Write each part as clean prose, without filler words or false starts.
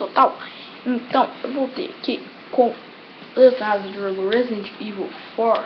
total. Então, eu voltei aqui com o caso do jogo Resident Evil 4.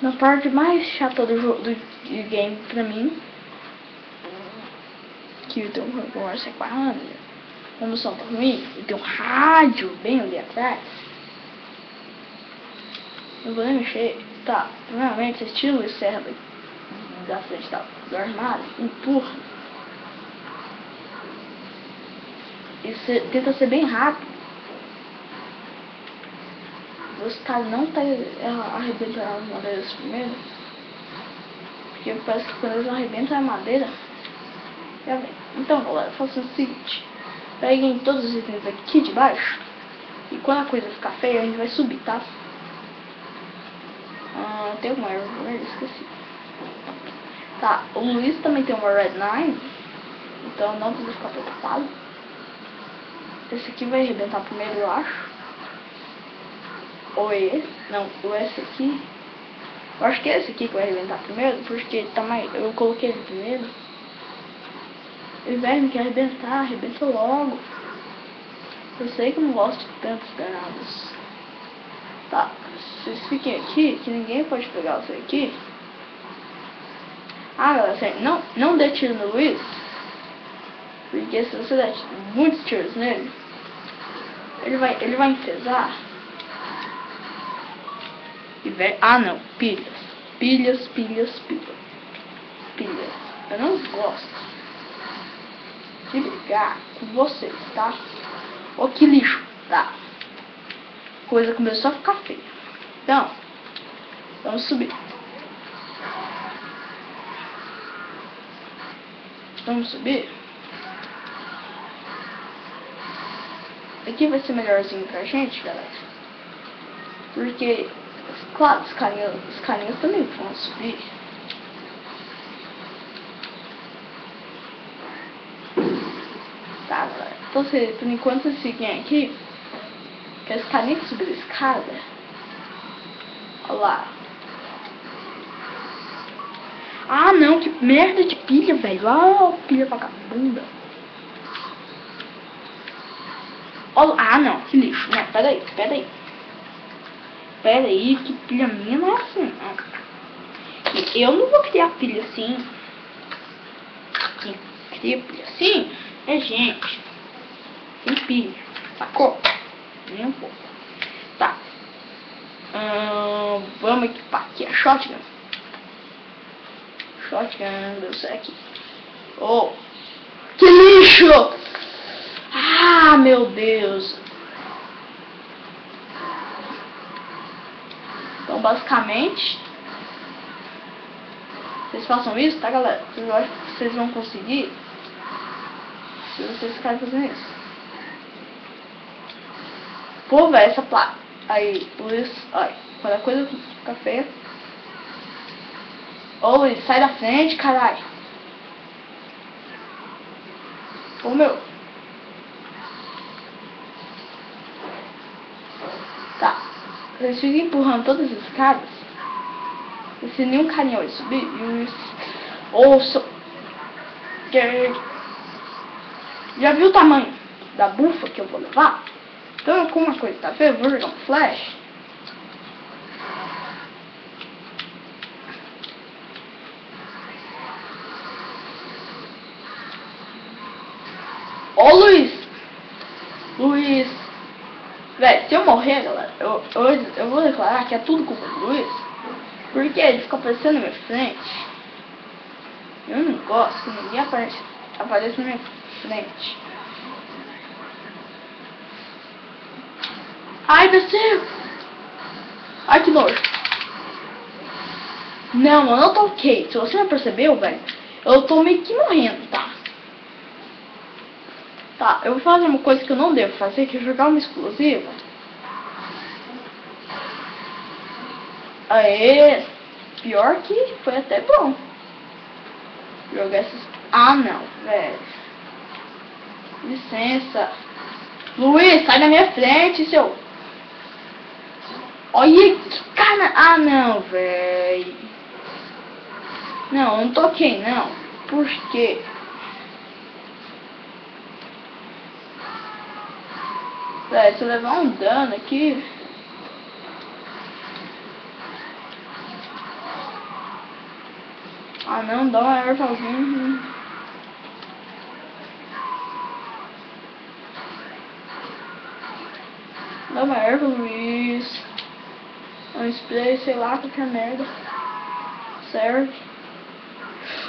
Na parte mais chata do jogo do game pra mim, que tem um conversa com a Ana, como o som tá ruim, e tem um rádio bem ali atrás. Não vou nem mexer. Tá, primeiramente você tira o serra da frente do armário, empurra. E você tenta ser bem rápido. Os caras não tá arrebentando as madeiras primeiro. Porque parece que quando eles arrebentam a madeira. Então galera, faça o seguinte. Peguem todos os itens aqui de baixo. E quando a coisa ficar feia, a gente vai subir, tá? Tem uma erva vermelha, esqueci. Tá, o Luiz também tem uma Red 9. Então não precisa ficar preocupado. Esse aqui vai arrebentar primeiro, eu acho. Ou esse. Não, ou esse aqui. Eu acho que é esse aqui que vai arrebentar primeiro. Porque tá mais, eu coloquei ele primeiro. E velho, me quer arrebentar, arrebenta logo. Eu sei que eu não gosto de tantos danados. Tá, vocês fiquem aqui, que ninguém pode pegar você aqui. Galera, sério, não dê tiro no Luiz. Porque se você der muitos tiros nele, ele vai enfesar. E não, pilhas. Eu não gosto de brigar com vocês, tá? Ô, que lixo, tá? Coisa começou a ficar feia. Então, vamos subir. Vamos subir. Aqui vai ser melhorzinho pra gente, galera. Porque, claro, os carinhas também vão subir. Tá, galera. Então, por enquanto, vocês fiquem aqui. Que as carinhas que subiram a escada. Olha lá. Não, que merda de pilha, velho. Pilha vagabunda. Olha, não, que lixo. Não, peraí. Peraí, que pilha minha não é assim, não. Eu não vou criar pilha assim. Quem cria pilha assim é gente. Tem pilha, sacou? Nem um pouco. Tá. Vamos equipar aqui a shotgun. Deu certo aqui. Oh, que lixo! Meu Deus. Então, basicamente, vocês façam isso, tá, galera? Eu acho que vocês vão conseguir se vocês ficarem fazendo isso. Pô, velho, essa placa. Aí, Luiz, olha, quando a coisa fica feia. Ô, Luiz, sai da frente, caralho. Ô, meu. Tá. Vocês ficam empurrando todas as escadas. Se nenhum carinha vai subir. E ouçam. Já viu o tamanho da bufa que eu vou levar? Então, como uma coisa tá feia, eu vou jogar um flash. Ô, Luiz! Velho, se eu morrer, galera, eu vou declarar que é tudo culpa do Luiz. Porque ele fica aparecendo na minha frente. Eu não gosto que ninguém apareça na minha frente. Ai, desceu! Ai, que nojo. Não, eu não tô ok. Se você não percebeu, velho, eu tô meio que morrendo, tá? Tá, eu vou fazer uma coisa que eu não devo fazer, que é jogar uma explosiva. Aê! Pior que foi até bom. Jogar essas... não, velho. Licença. Luiz, sai da minha frente, seu... Olha que cara... não, velho. Não, eu não toquei, não. Por quê? Véi, se eu levar um dano aqui... Ah não, dá uma ervazinha. Dá uma erva, Luiz. Um spray, sei lá, qualquer merda. Serve.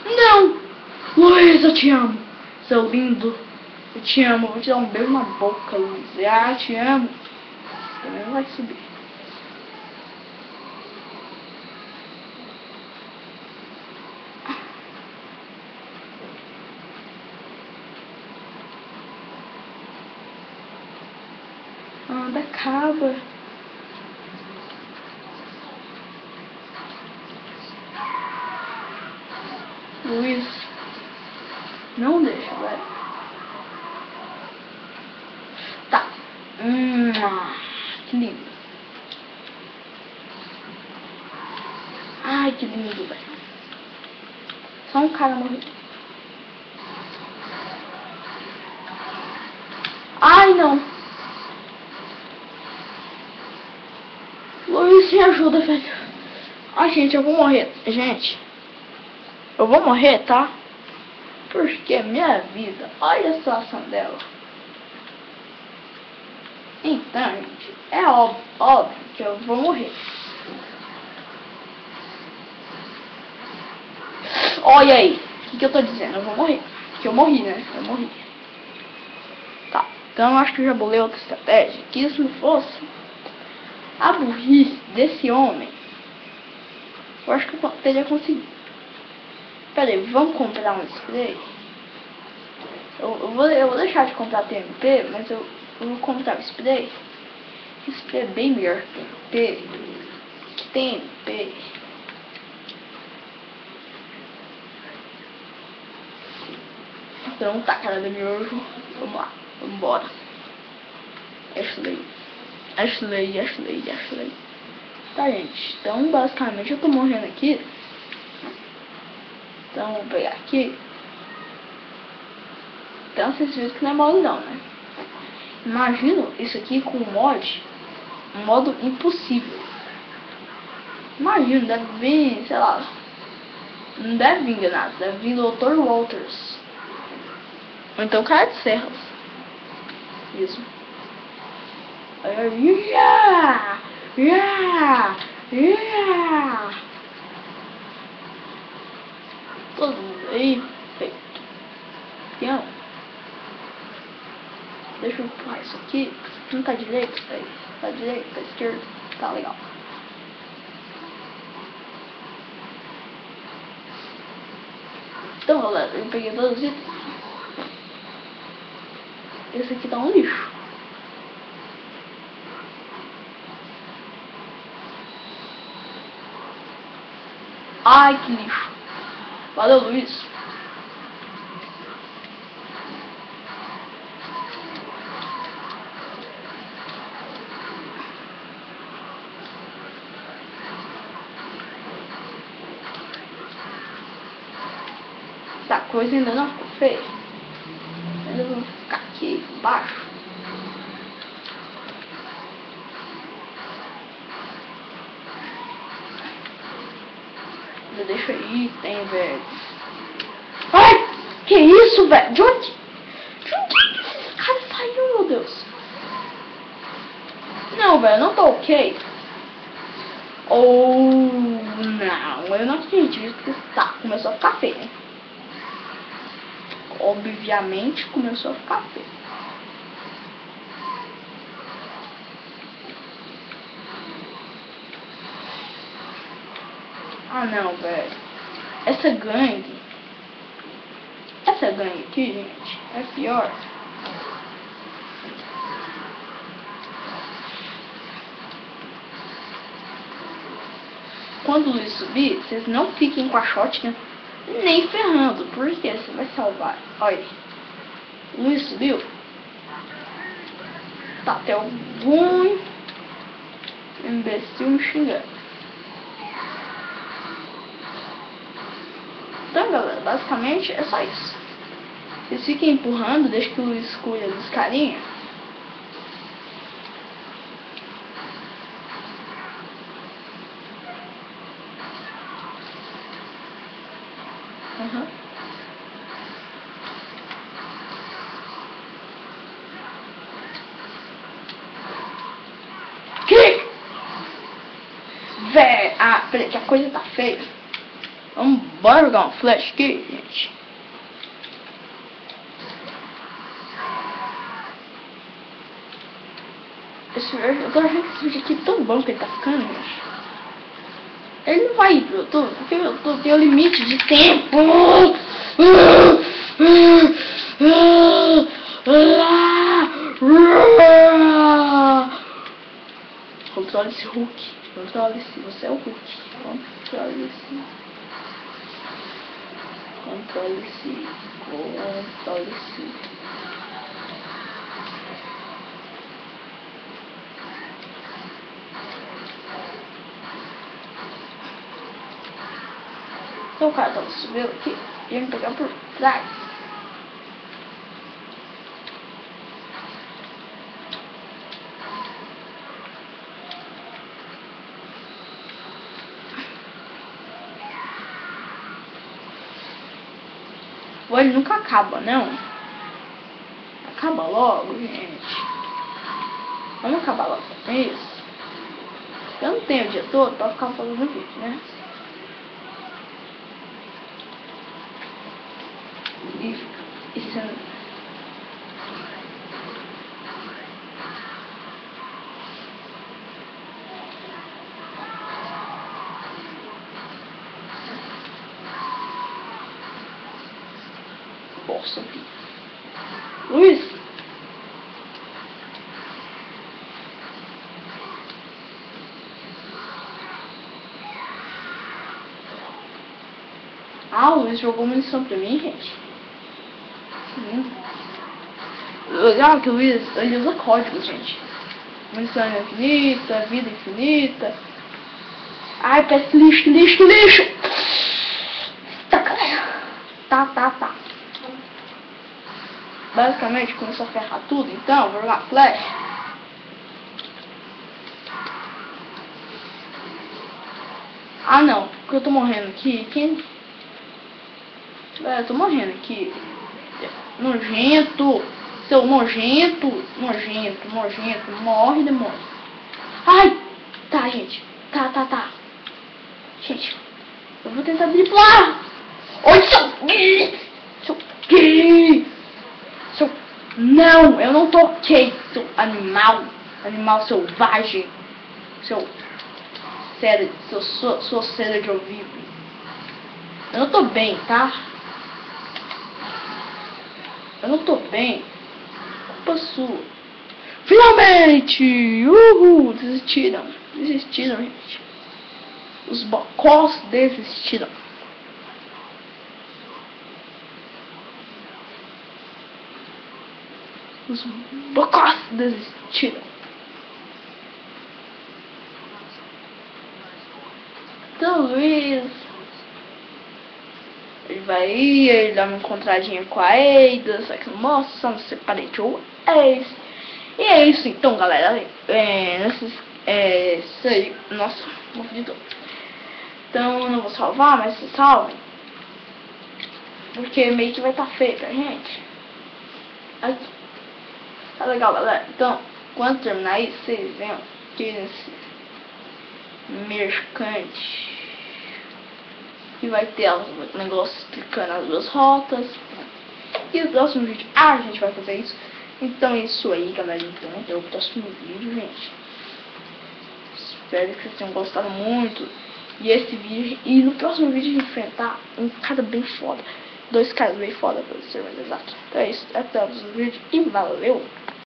Não! Luiz, eu te amo. Seu lindo. Eu te amo. Vou te dar um beijo na boca, Luiz. Ah, te amo. Também não vai subir. Anda, acaba. Luiz. Não deixa, velho. Tá. Que lindo. Ai, que lindo, velho. Só um cara morreu. Ai, não. Luiz, me ajuda, velho. Ai, gente, eu vou morrer. Gente, eu vou morrer, tá? Porque minha vida, olha a situação dela. Então, gente, é óbvio que eu vou morrer. Olha aí, o que eu tô dizendo? Eu vou morrer. Que eu morri, né? Eu morri. Tá, então eu acho que eu já bolei outra estratégia. Que isso não fosse a burrice desse homem, eu acho que eu teria conseguido. Pera aí, vamos comprar um spray? Eu vou deixar de comprar TMP, mas eu vou comprar o spray. Spray é bem melhor que TMP. Então tá, cara do miojo. Vamos lá, vamos embora. Ashley. Tá, gente, então basicamente eu tô morrendo aqui. Então vamos pegar aqui. Então vocês viram que não é modo não, né? Imagino isso aqui com um modo impossível. Imagino, deve vir, sei lá. Não deve vir enganado, deve vir Dr. Walters. Ou então cara de serras. Isso. Todo mundo aí, feito. Peão. Deixa eu empurrar isso aqui. Não tá direito, tá aí. Tá direito, tá esquerdo. Tá legal. Então, galera, eu peguei todos os itens. Esse aqui tá um lixo. Ai, que lixo. Valeu, Luiz. Essa coisa ainda não ficou feia. Ainda vamos ficar aqui embaixo. Deixa aí, tem, velho. Ai! Que isso, velho? De onde esse cara saiu, meu Deus? Não, velho, não tá ok. Ou não, eu não acredito que tá. Começou a ficar feio, né? Obviamente começou a ficar feio. Ah não, velho. Essa gangue aqui, gente, é pior. Quando o Luiz subir, vocês não fiquem com a shotgun nem ferrando, porque você vai salvar. Olha, o Luiz subiu. Tá até algum imbecil me xingando. Então, galera, basicamente é só isso. Vocês fiquem empurrando, deixa que o Luiz cuida dos carinhas. Ah, peraí, que a coisa tá feia. Bora jogar um flash aqui, gente. Eu tô achando que esse vídeo aqui é tão bom que ele tá ficando, gente. Ele não vai ir pro YouTube, porque o YouTube tem o limite de tempo. Controle-se, Hulk. Controle-se, você é o Hulk. Controle-se. Controle-se. Controle-se. Então o cara tava subindo aqui e ia me pegar por trás. Pô, ele nunca acaba, não. Acaba logo, gente. Vamos acabar logo com isso. Eu não tenho o dia todo pra ficar fazendo vídeo, né? E sendo... Nossa, Luiz! Ah, o Luiz jogou munição pra mim, gente. Legal que o Luiz, ele usa códigos, gente. Munição infinita, vida infinita. Ai, parece lixo, lixo, lixo! Tá. Basicamente começou a ferrar tudo, então vou jogar flash. Ah não, porque eu tô morrendo aqui. Quem? Eu tô morrendo aqui. Nojento! Seu nojento! Nojento! Morre, demônio! Ai! Tá, gente. Tá. Gente, eu vou tentar driblar! Oi, seu gay! Não, eu não toquei, seu animal! Animal selvagem! Seu sua cera de ouvido. Eu não tô bem, tá? Eu não tô bem. Culpa sua. Finalmente! Uhul! Desistiram, gente. Os bocós desistiram. Os bocós desistiram. Então, Luiz, ele vai ir, ele dá uma encontradinha com a Ada, só que nossa, só me separei de um ex. E é isso então, galera. Isso aí. Nossa, morri de dor. Então eu não vou salvar, mas se salvem. Porque meio que vai estar feio pra gente. Aqui. Tá legal, galera. Então, quando terminar isso, vocês venham aqui nesse mercante. E vai ter um negócio explicando as duas rotas. E no próximo vídeo a gente vai fazer isso. Então é isso aí, galera. Então até o próximo vídeo, gente. Espero que vocês tenham gostado muito. E esse vídeo. E no próximo vídeo a gente enfrentar um cara bem foda. 2 caras bem foda, pra ser mais exato. Então é isso. Até o próximo vídeo. E valeu!